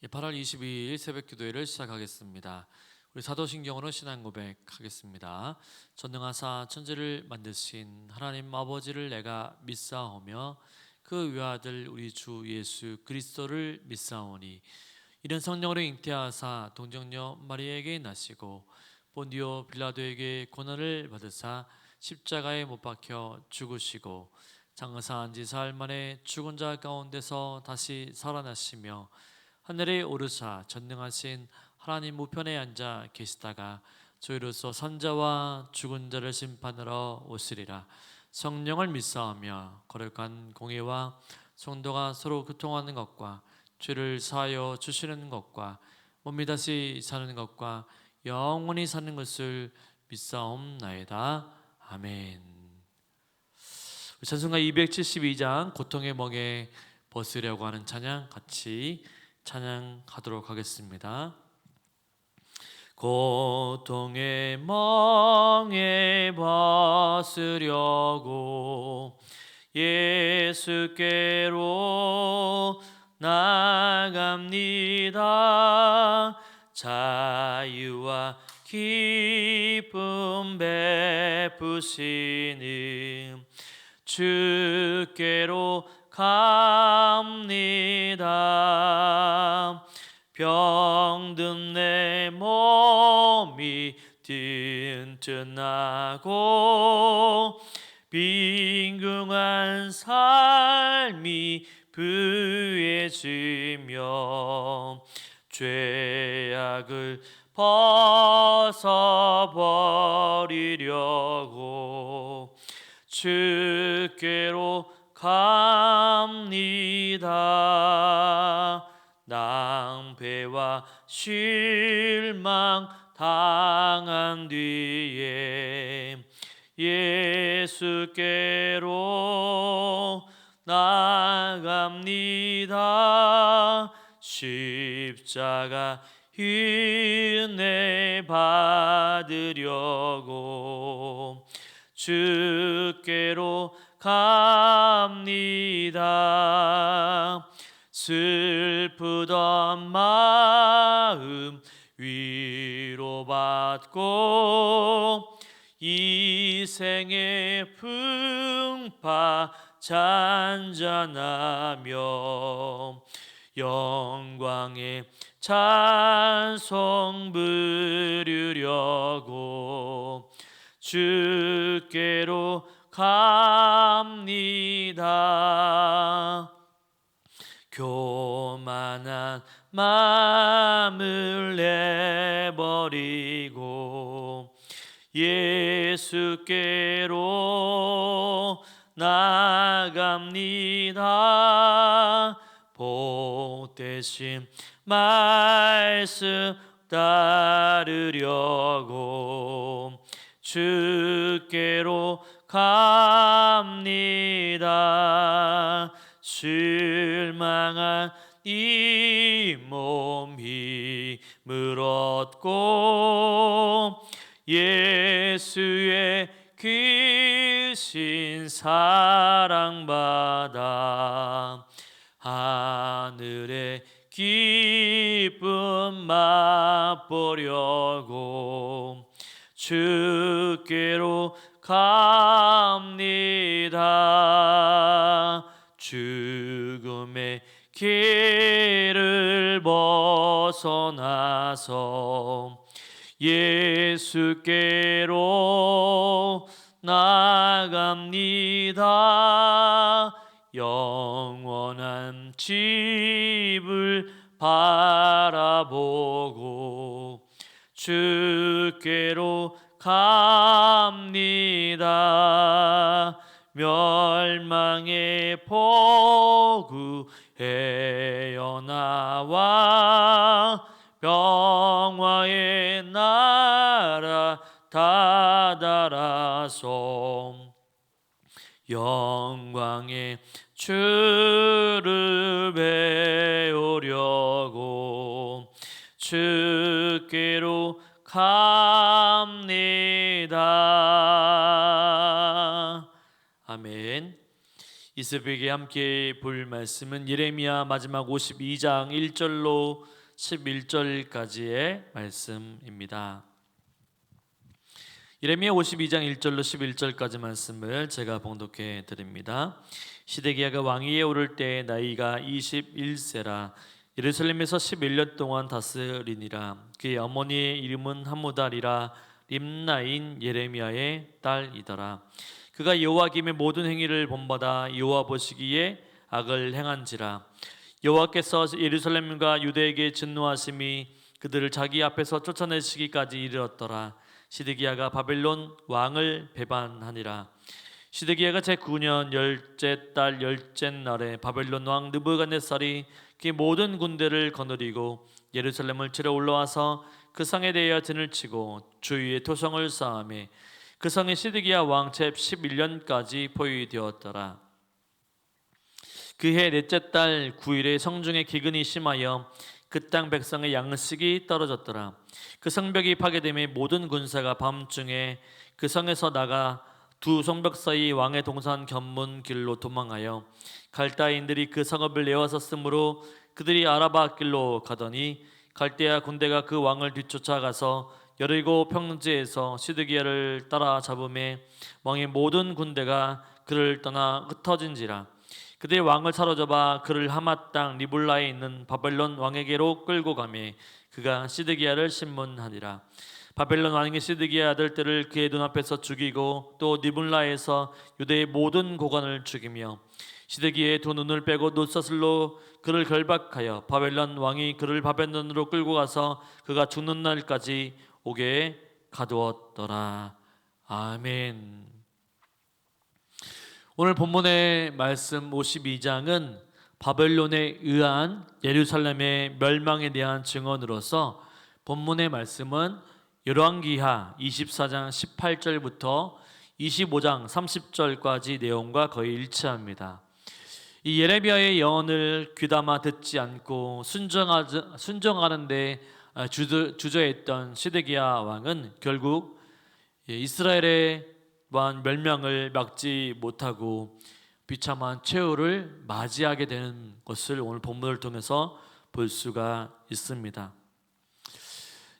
8월 22일 새벽 기도회를 시작하겠습니다. 우리 사도신경으로 신앙 고백하겠습니다. 전능하사 천지를 만드신 하나님 아버지를 내가 믿사오며 그 외아들 우리 주 예수 그리스도를 믿사오니 이는 성령으로 잉태하사 동정녀 마리아에게 나시고 본디오 빌라도에게 고난을 받으사 십자가에 못 박혀 죽으시고 장사한 지 사흘 만에 죽은 자 가운데서 다시 살아나시며 하늘에 오르사 전능하신 하나님 우편에 앉아 계시다가 저희로서 선자와 죽은 자를 심판하러 오시리라. 성령을 믿사오며 거룩한 공예와 성도가 서로 교통하는 것과 죄를 사하여 주시는 것과 몸이 다시 사는 것과 영원히 사는 것을 믿사옵나이다. 아멘. 찬송가 272장 고통의 멍에 벗으려고 하는 찬양 같이 찬양하도록 하겠습니다. 고통의 멍에 벗으려고 예수께로 나갑니다. 자유와 기쁨 베푸시는 주께로 갑니다. 병든 내 몸이 튼튼하고 빈궁한 삶이 부해지며 죄악을 벗어버리려고 주께로 갑니다. 낭패와 실망 당한 뒤에 예수께로 나갑니다. 십자가 은혜 받으려고 주께로 갑니다. 슬프던 마음 위로받고 이 생의 풍파 잔잔하며 영광의 찬송 부르려고 주께로 갑니다. 교만한 마음을 내버리고 예수께로 나갑니다. 복되신 말씀 따르려고 주께로 갑니다. 실망한 이 몸 힘을 얻고 예수의 크신 사랑받아 하늘의 기쁨 맛보려고 주께로 갑니다. 죽음의 길을 벗어나서 예수께로 나갑니다. 영원한 집을 바라보고 주께로 갑니다. 멸망의 포구 헤어나와 평화의 나라 다다라서 영광의 주를 배우려고 주께로 갑니다. 아멘. 이 새벽에 함께 볼 말씀은 예레미야 마지막 52장 1절로 11절까지의 말씀입니다. 예레미야 52장 1절로 11절까지 말씀을 제가 봉독해 드립니다. 시드기야가 왕위에 오를 때 나이가 21세라 예루살렘에서 11년 동안 다스리니라. 그의 어머니의 이름은 함무달이라 림나인 예레미야의 딸이더라. 그가 여호와김의 모든 행위를 본받아 여호와 보시기에 악을 행한지라. 여호와께서 예루살렘과 유대에게 진노하심이 그들을 자기 앞에서 쫓아내시기까지 이르렀더라. 시드기야가 바벨론 왕을 배반하니라. 시드기야가 제9년 열째 달 열째 날에 바벨론 왕 느부갓네살이 그의 모든 군대를 거느리고 예루살렘을 치러 올라와서 그 성에 대하여 진을 치고 주위에 토성을 쌓으매 그 성이 시드기야 왕 제 11년까지 포위되었더라. 그해 넷째 달 9일에 성중에 기근이 심하여 그 땅 백성의 양식이 떨어졌더라. 그 성벽이 파괴됨에 모든 군사가 밤중에 그 성에서 나가 두 성벽 사이 왕의 동산 견문 길로 도망하여 갈대아인들이 그 성읍을 내어섰으므로 그들이 아라바 길로 가더니 갈대아 군대가 그 왕을 뒤쫓아가서 여리고 평지에서 시드기야를 따라 잡음에 왕의 모든 군대가 그를 떠나 흩어진지라. 그들이 왕을 사로잡아 그를 하맛 땅 리블라에 있는 바벨론 왕에게로 끌고 가매 그가 시드기야를 신문하니라. 바벨론 왕이 시드기야 아들들을 그의 눈앞에서 죽이고 또 리블라에서 유대의 모든 고관을 죽이며 시드기야의 두 눈을 빼고 놋사슬로 그를 결박하여 바벨론 왕이 그를 바벨론으로 끌고 가서 그가 죽는 날까지 옥에 가두었더라. 아멘. 오늘 본문의 말씀 52장은 바벨론에 의한 예루살렘의 멸망에 대한 증언으로서 본문의 말씀은 열왕기하 24장 18절부터 25장 30절까지 내용과 거의 일치합니다. 이 예레미야의 예언을 귀담아 듣지 않고 순종하는데 주저했던 시드기야 왕은 결국 이스라엘의 멸망을 막지 못하고 비참한 최후를 맞이하게 되는 것을 오늘 본문을 통해서 볼 수가 있습니다.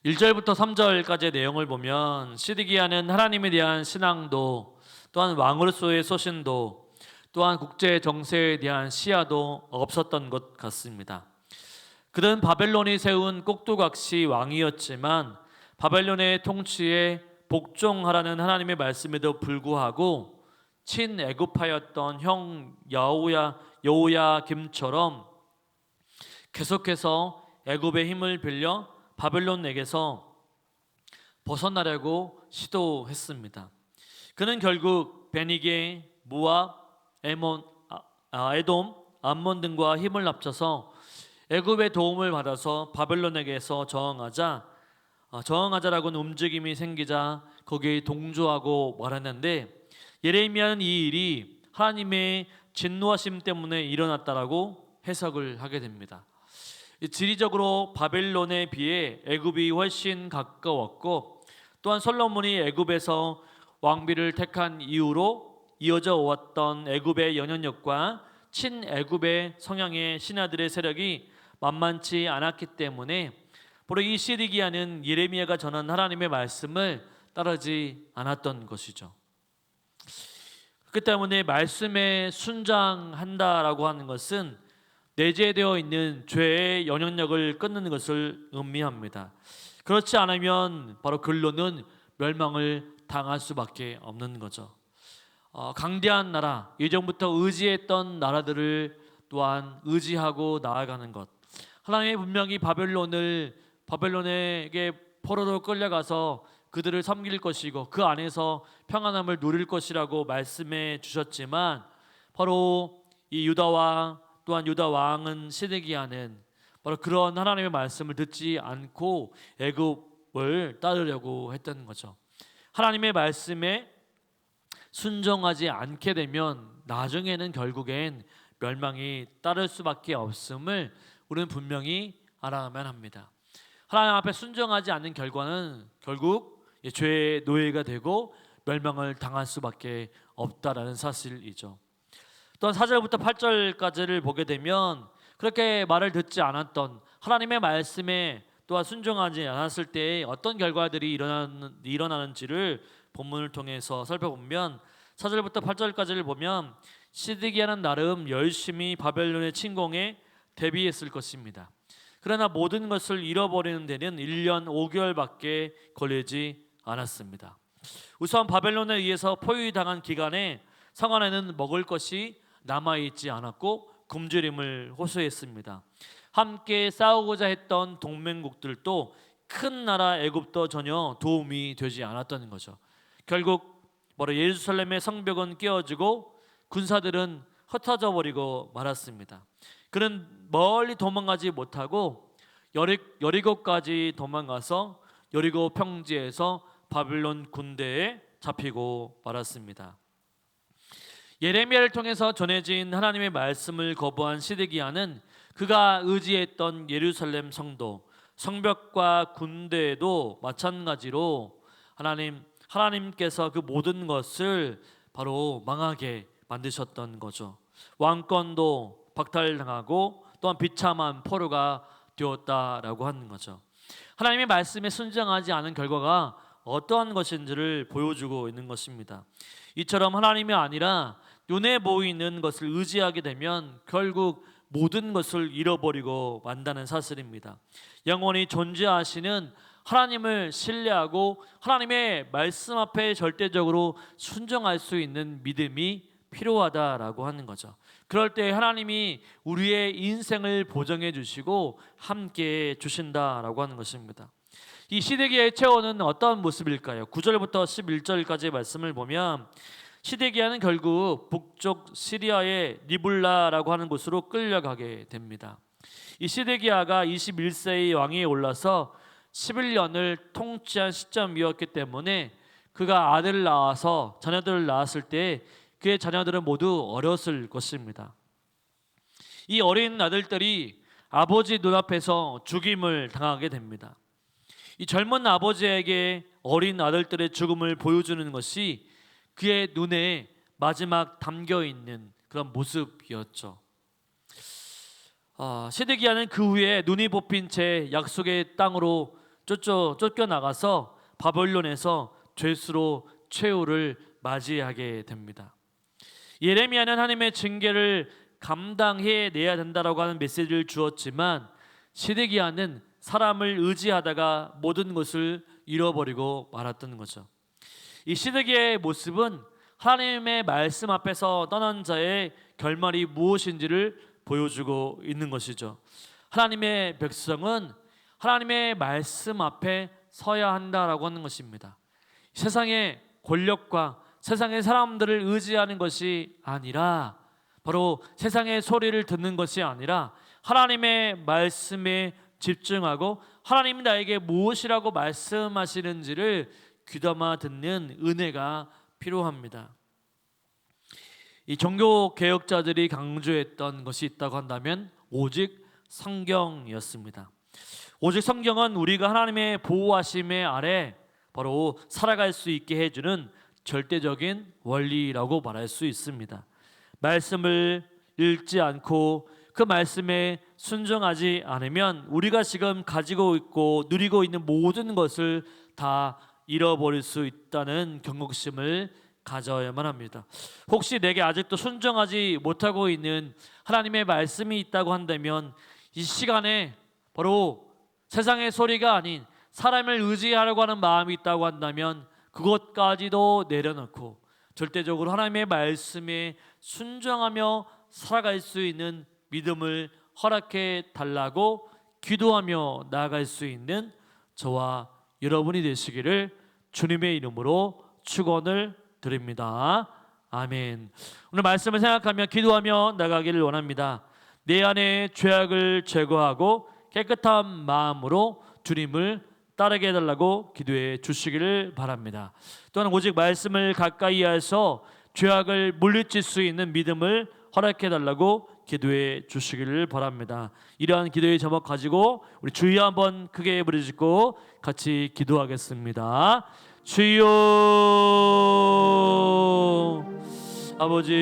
1절부터 3절까지의 내용을 보면 시드기야는 하나님에 대한 신앙도 또한 왕으로서의 소신도 또한 국제 정세에 대한 시야도 없었던 것 같습니다. 그는 바벨론이 세운 꼭두각시 왕이었지만 바벨론의 통치에 복종하라는 하나님의 말씀에도 불구하고 친애굽하였던 형 여호야김처럼 계속해서 애굽의 힘을 빌려 바벨론에게서 벗어나려고 시도했습니다. 그는 결국 베니게, 모압, 에돔, 암몬 등과 힘을 합쳐서 애굽의 도움을 받아서 바벨론에게서 저항하자라고는 움직임이 생기자 거기에 동조하고 말했는데 예레미야는 이 일이 하나님의 진노하심 때문에 일어났다라고 해석을 하게 됩니다. 지리적으로 바벨론에 비해 애굽이 훨씬 가까웠고 또한 솔로몬이 애굽에서 왕비를 택한 이후로 이어져 왔던 애굽의 영향력과 친애굽의 성향의 신하들의 세력이 만만치 않았기 때문에 바로 이 시드기야는 예레미야가 전한 하나님의 말씀을 따르지 않았던 것이죠. 그렇기 때문에 말씀에 순장한다라고 하는 것은 내재되어 있는 죄의 영향력을 끊는 것을 의미합니다. 그렇지 않으면 바로 결론은 멸망을 당할 수밖에 없는 거죠. 강대한 나라, 예전부터 의지했던 나라들을 또한 의지하고 나아가는 것. 하나님이 분명히 바벨론에게 포로로 끌려가서 그들을 섬길 것이고 그 안에서 평안함을 누릴 것이라고 말씀해 주셨지만 바로 이 유다와 또한 유다 왕은 시드기야는 바로 그런 하나님의 말씀을 듣지 않고 애굽을 따르려고 했던 거죠. 하나님의 말씀에 순종하지 않게 되면 나중에는 결국엔 멸망이 따를 수밖에 없음을 우리는 분명히 알아야만 합니다. 하나님 앞에 순종하지 않는 결과는 결국 죄의 노예가 되고 멸망을 당할 수밖에 없다라는 사실이죠. 또한 4절부터 8절까지를 보게 되면 그렇게 말을 듣지 않았던 하나님의 말씀에 또한 순종하지 않았을 때 어떤 결과들이 일어나는지를 본문을 통해서 살펴보면 4절부터 8절까지를 보면 시드기야는 나름 열심히 바벨론의 침공에 대비했을 것입니다. 그러나 모든 것을 잃어버리는 데는 1년 5개월밖에 걸리지 않았습니다. 우선 바벨론에 의해서 포위당한 기간에 성 안에는 먹을 것이 남아있지 않았고 굶주림을 호소했습니다. 함께 싸우고자 했던 동맹국들도 큰 나라 애굽도 전혀 도움이 되지 않았던 거죠. 결국 예루살렘의 성벽은 깨어지고 군사들은 흩어져 버리고 말았습니다. 그는 멀리 도망가지 못하고 여리고까지 도망가서 여리고 평지에서 바벨론 군대에 잡히고 말았습니다. 예레미야를 통해서 전해진 하나님의 말씀을 거부한 시드기야는 그가 의지했던 예루살렘 성도, 성벽과 군대도 마찬가지로 하나님께서 그 모든 것을 바로 망하게 만드셨던 거죠. 왕권도 박탈당하고 또한 비참한 포로가 되었다라고 하는 거죠. 하나님의 말씀에 순종하지 않은 결과가 어떠한 것인지를 보여주고 있는 것입니다. 이처럼 하나님이 아니라 눈에 보이는 것을 의지하게 되면 결국 모든 것을 잃어버리고 만다는 사실입니다. 영원히 존재하시는 하나님을 신뢰하고 하나님의 말씀 앞에 절대적으로 순종할 수 있는 믿음이 필요하다라고 하는 거죠. 그럴 때 하나님이 우리의 인생을 보정해 주시고 함께 주신다라고 하는 것입니다. 이 시드기야의 최후는 어떤 모습일까요? 9절부터 11절까지의 말씀을 보면 시드기야는 결국 북쪽 시리아의 리블라라고 하는 곳으로 끌려가게 됩니다. 이 시드기야가 21세의 왕위에 올라서 11년을 통치한 시점이었기 때문에 그가 아들을 낳아서 자녀들을 낳았을 때 그의 자녀들은 모두 어렸을 것입니다. 이 어린 아들들이 아버지 눈앞에서 죽임을 당하게 됩니다. 이 젊은 아버지에게 어린 아들들의 죽음을 보여주는 것이 그의 눈에 마지막 담겨있는 그런 모습이었죠. 시드기야는 그 후에 눈이 뽑힌 채 약속의 땅으로 쫓겨나가서 바벨론에서 죄수로 최후를 맞이하게 됩니다. 예레미야는 하나님의 징계를 감당해내야 된다라고 하는 메시지를 주었지만 시드기야는 사람을 의지하다가 모든 것을 잃어버리고 말았던 거죠. 이 시드기야의 모습은 하나님의 말씀 앞에서 떠난 자의 결말이 무엇인지를 보여주고 있는 것이죠. 하나님의 백성은 하나님의 말씀 앞에 서야 한다라고 하는 것입니다. 세상의 권력과 세상의 사람들을 의지하는 것이 아니라 바로 세상의 소리를 듣는 것이 아니라 하나님의 말씀에 집중하고 하나님이 나에게 무엇이라고 말씀하시는지를 귀담아 듣는 은혜가 필요합니다. 이 종교 개혁자들이 강조했던 것이 있다고 한다면 오직 성경이었습니다. 오직 성경은 우리가 하나님의 보호하심의 아래 바로 살아갈 수 있게 해주는 절대적인 원리라고 말할 수 있습니다. 말씀을 읽지 않고 그 말씀에 순종하지 않으면 우리가 지금 가지고 있고 누리고 있는 모든 것을 다 잃어버릴 수 있다는 경각심을 가져야만 합니다. 혹시 내게 아직도 순종하지 못하고 있는 하나님의 말씀이 있다고 한다면 이 시간에 바로 세상의 소리가 아닌 사람을 의지하려고 하는 마음이 있다고 한다면 그것까지도 내려놓고 절대적으로 하나님의 말씀에 순종하며 살아갈 수 있는 믿음을 허락해 달라고 기도하며 나아갈 수 있는 저와 여러분이 되시기를 주님의 이름으로 축원을 드립니다. 아멘. 오늘 말씀을 생각하며 기도하며 나가기를 원합니다. 내 안에 죄악을 제거하고 깨끗한 마음으로 주님을 따르게 해달라고 기도해 주시기를 바랍니다. 또한 오직 말씀을 가까이 해서 죄악을 물리칠 수 있는 믿음을 허락해 달라고 기도해 주시기를 바랍니다. 이러한 기도의 제목 가지고 우리 주여 한번 크게 부르짖고 같이 기도하겠습니다. 주여 아버지